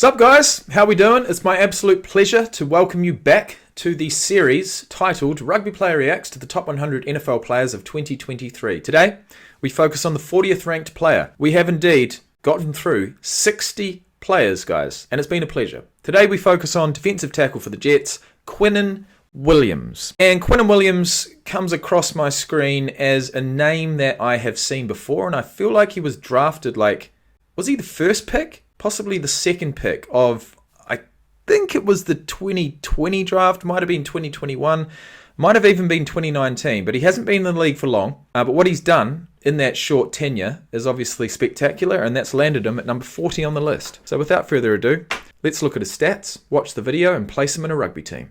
Sup guys, how we doing? It's my absolute pleasure to welcome you back to the series titled Rugby Player Reacts to the Top 100 NFL Players of 2023. Today, we focus on the 40th ranked player. We have indeed gotten through 60 players, guys, and it's been a pleasure. Today, we focus on defensive tackle for the Jets, Quinnen Williams. And Quinnen Williams comes across my screen as a name that I have seen before, and I feel like he was drafted was he the first pick? Possibly the second pick of, I think it was the 2020 draft, might have been 2021, might have even been 2019, but he hasn't been in the league for long. But what he's done in that short tenure is obviously spectacular, and that's landed him at number 40 on the list. So without further ado, let's look at his stats, watch the video, and place him in a rugby team.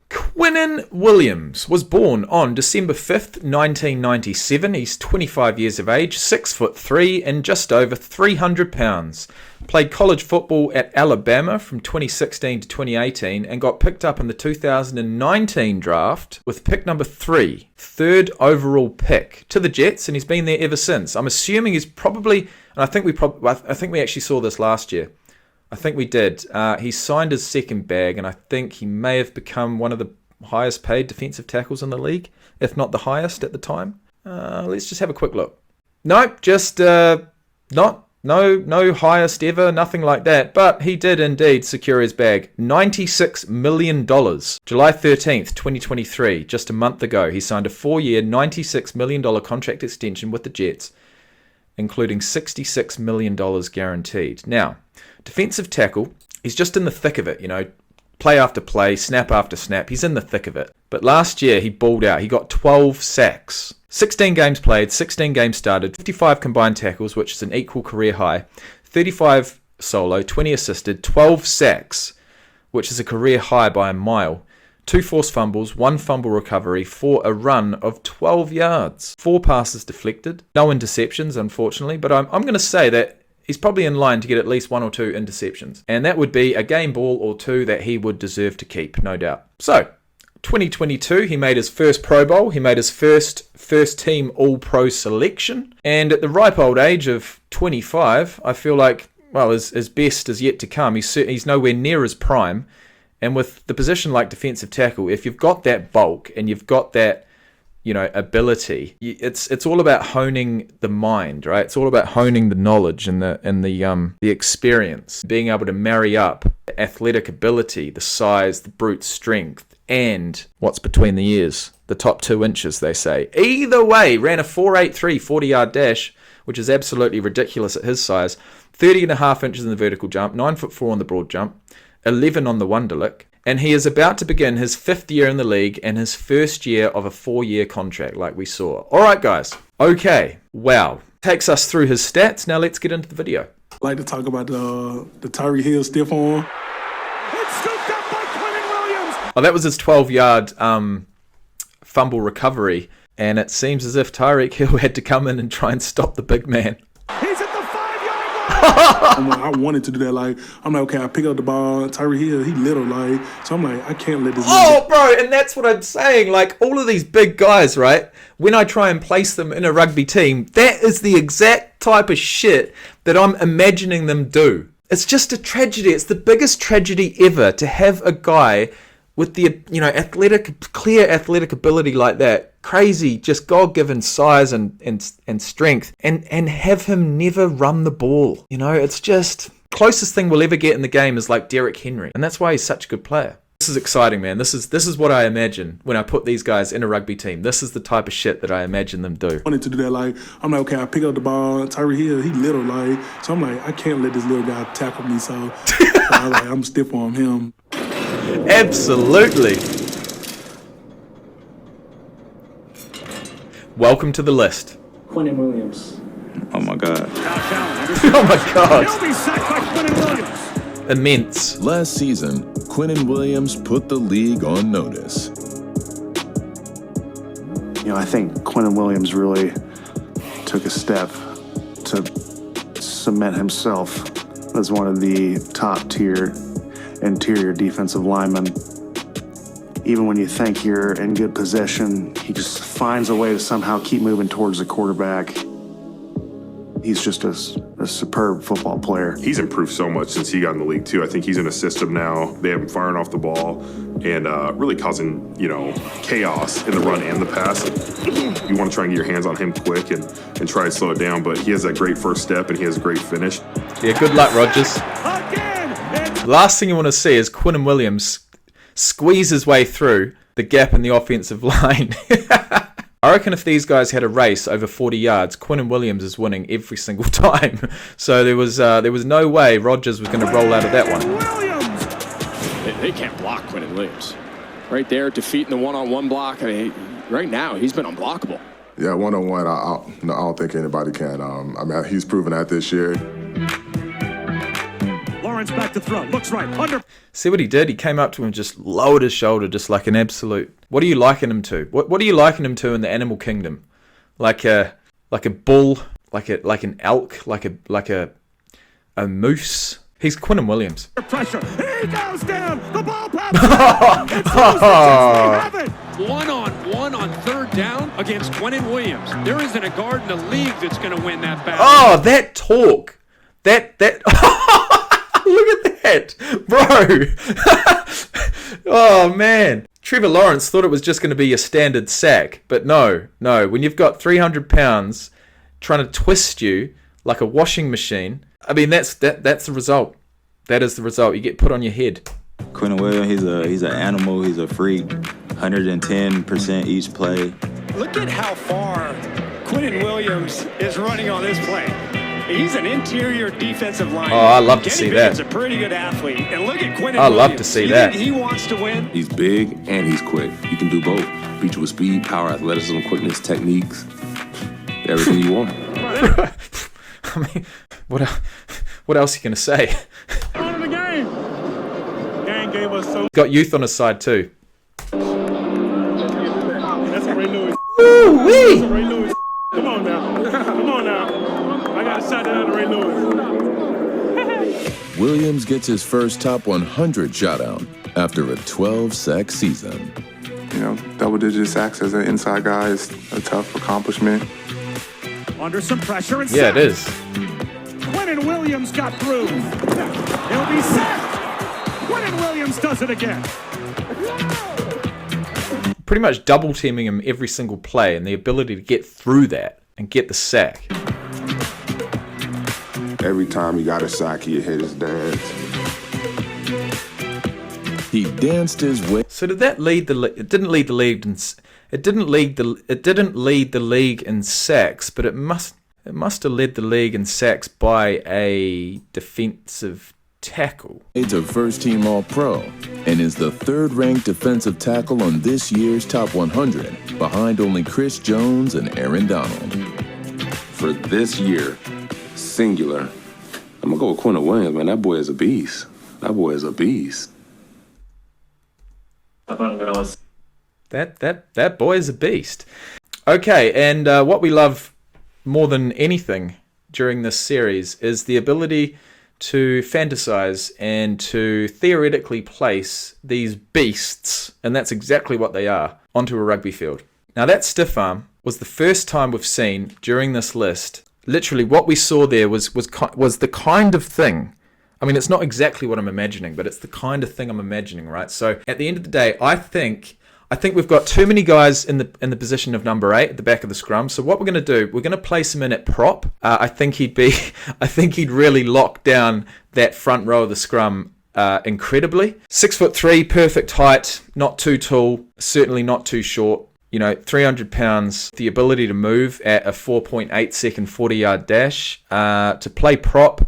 Quinnen Williams was born on December 5th, 1997. He's 25 years of age, 6'3", and just over 300 pounds. Played college football at Alabama from 2016 to 2018 and got picked up in the 2019 draft with pick number 3, third overall pick to the Jets, and he's been there ever since. I'm assuming he's probably, and I think we actually saw this last year. I think we did. He signed his second bag, and I think he may have become one of the highest paid defensive tackles in the league, if not the highest at the time. Let's just have a quick look. Nope, just no highest ever, nothing like that. But he did indeed secure his bag. $96 million. July 13th, 2023, just a month ago, he signed a 4-year, $96 million contract extension with the Jets, including $66 million guaranteed. Now, defensive tackle, he's just in the thick of it, play after play, snap after snap. He's in the thick of it. But last year, he balled out. He got 12 sacks. 16 games played, 16 games started, 55 combined tackles, which is an equal career high, 35 solo, 20 assisted, 12 sacks, which is a career high by a mile, 2 forced fumbles, 1 fumble recovery for a run of 12 yards, 4 passes deflected, no interceptions, unfortunately, but I'm going to say that he's probably in line to get at least 1 or 2 interceptions. And that would be a game ball or 2 that he would deserve to keep, no doubt. So, 2022, he made his first Pro Bowl. He made his first team All-Pro selection. And at the ripe old age of 25, I feel like, well, his best is yet to come. He's nowhere near his prime. And with the position like defensive tackle, if you've got that bulk and you've got that, ability, it's all about honing the mind, right? It's all about honing the knowledge and the experience, being able to marry up the athletic ability, the size, the brute strength, and what's between the ears, the top 2 inches, they say. Either way, ran a 4.83 40-yard dash, which is absolutely ridiculous at his size, 30.5 inches in the vertical jump, 9'4" on the broad jump, 11 on the Wonderlic. And he is about to begin his 5th year in the league and his first year of a 4-year contract like we saw. All right, guys. Okay. Wow. Takes us through his stats. Now let's get into the video. I'd like to talk about the Tyreek Hill stiff arm. It's scooped up by Quinnen Williams. Oh, that was his 12-yard fumble recovery. And it seems as if Tyreek Hill had to come in and try and stop the big man. He's at the 5-yard line. I wanted to do that. I'm like, okay, I pick up the ball. Tyreek Hill, he little, so I'm like, I can't let this. Oh, bro, and that's what I'm saying. All of these big guys, right? When I try and place them in a rugby team, that is the exact type of shit that I'm imagining them do. It's just a tragedy. It's the biggest tragedy ever to have a guy with the clear athletic ability like that, crazy, just God-given size and strength, and have him never run the ball. It's just closest thing we'll ever get in the game is like Derrick Henry, and that's why he's such a good player. This is exciting, man. This is what I imagine when I put these guys in a rugby team. This is the type of shit that I imagine them do. I wanted to do that. I'm like, okay, I pick up the ball. Tyreek Hill, he little, so I'm like, I can't let this little guy tackle me. So I'm stiff on him. Absolutely. Welcome to the list. Quinnen Williams. Oh my God. Oh my God. He'll be sacked by Quinnen Williams. Immense. Last season, Quinnen Williams put the league on notice. I think Quinnen Williams really took a step to cement himself as one of the top-tier interior defensive linemen. Even when you think you're in good position, he just finds a way to somehow keep moving towards the quarterback. He's just a superb football player. He's improved so much since he got in the league, too. I think he's in a system now. They have him firing off the ball and really causing, chaos in the run and the pass. You want to try and get your hands on him quick and try to slow it down, but he has that great first step and he has a great finish. Yeah, good luck, Rodgers. Again. Last thing you want to see is Quinnen Williams squeeze his way through the gap in the offensive line. I reckon if these guys had a race over 40 yards, Quinnen Williams is winning every single time. So there was no way Rodgers was going to roll out of that one. They can't block Quinnen Williams. Right there, defeating the one-on-one block. I mean, right now, he's been unblockable. Yeah, one-on-one, I don't think anybody can. He's proven that this year. Lawrence back to throw. Looks right. Under. See what he did? He came up to him and just lowered his shoulder just like an absolute... What are you likening him to? What are you likening him to in the animal kingdom? Like a bull? Like an elk? Like a moose? He's Quinnen Williams. Pressure. He goes down. The ball pops. It's have it. One-on-one on third down against Quinnen Williams. There isn't a guard in the league that's going to win that battle. Oh, that talk. That... Look at that, bro. Oh, man. Trevor Lawrence thought it was just going to be a standard sack, but no. When you've got 300 pounds trying to twist you like a washing machine, I mean, that's the result. That is the result. You get put on your head. Quinnen Williams, he's an animal. He's a freak. 110% each play. Look at how far Quinnen Williams is running on this play. He's an interior defensive lineman. Oh, I love to see that. He's a pretty good athlete. And look at Quinnen I Williams. love to see that. He wants to win. He's big and he's quick. He can do both. Beat you with speed, power, athleticism, quickness, techniques. Everything you want. I mean, what else are you going to say? On in the game. Gang gave us so. Got youth on his side too. That's Ray Lewis. Woo-wee! That's Ray Lewis. Come on now. I got to shout out to Ray Lewis. Williams gets his first top 100 shutout after a 12-sack season. Double-digit sacks as an inside guy is a tough accomplishment. Under some pressure and Yeah, it is. Quinnen Williams got through. He'll be sacked. Quinnen Williams does it again. Pretty much double teaming him every single play, and the ability to get through that and get the sack. Every time he got a sack, he hit his dance. He danced his way. So did that lead the? It didn't lead the league in. It didn't lead the league in sacks, but it must have led the league in sacks by a defensive tackle. He's a first-team All-Pro and is the third-ranked defensive tackle on this year's top 100, behind only Chris Jones and Aaron Donald. For this year, singular, I'm going to go with Quinnen Williams, man. That boy is a beast. That boy is a beast. That boy is a beast. Okay, and what we love more than anything during this series is the ability to fantasize and to theoretically place these beasts, and that's exactly what they are, onto a rugby field. Now that stiff arm was the first time we've seen during this list. Literally what we saw there was the kind of thing. I mean, it's not exactly what I'm imagining, but it's the kind of thing I'm imagining, right? So at the end of the day, I think we've got too many guys in the position of number 8 at the back of the scrum. So what we're going to do, we're going to place him in at prop. I think he'd really lock down that front row of the scrum incredibly. 6'3", perfect height, not too tall, certainly not too short. 300 pounds, the ability to move at a 4.8 second 40-yard dash, to play prop.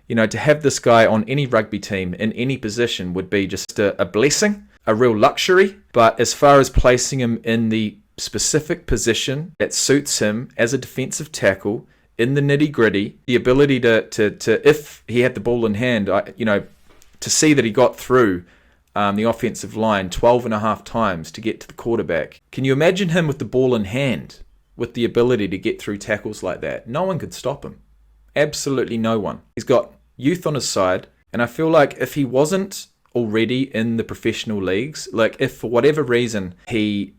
To have this guy on any rugby team in any position would be just a blessing, a real luxury. But as far as placing him in the specific position that suits him as a defensive tackle in the nitty gritty, the ability to if he had the ball in hand, to see that he got through the offensive line 12 and a half times to get to the quarterback. Can you imagine him with the ball in hand, with the ability to get through tackles like that? No one could stop him. Absolutely no one. He's got youth on his side, and I feel like if he wasn't already in the professional leagues, like if for whatever reason he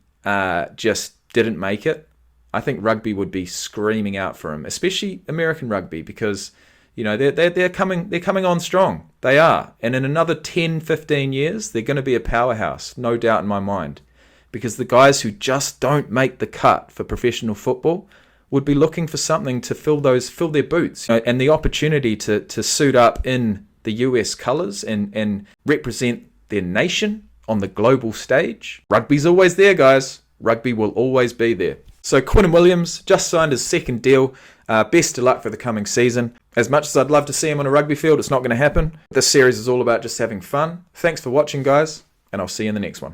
just didn't make it I think rugby would be screaming out for him, especially American rugby, because they're coming on strong. They are. And in another 10, 15 years, they're going to be a powerhouse, no doubt in my mind. Because the guys who just don't make the cut for professional football would be looking for something to fill their boots. And the opportunity to suit up in the US colours and represent their nation on the global stage. Rugby's always there, guys. Rugby will always be there. So Quinnen Williams just signed his second deal. Best of luck for the coming season. As much as I'd love to see him on a rugby field, it's not going to happen. This series is all about just having fun. Thanks for watching, guys, and I'll see you in the next one.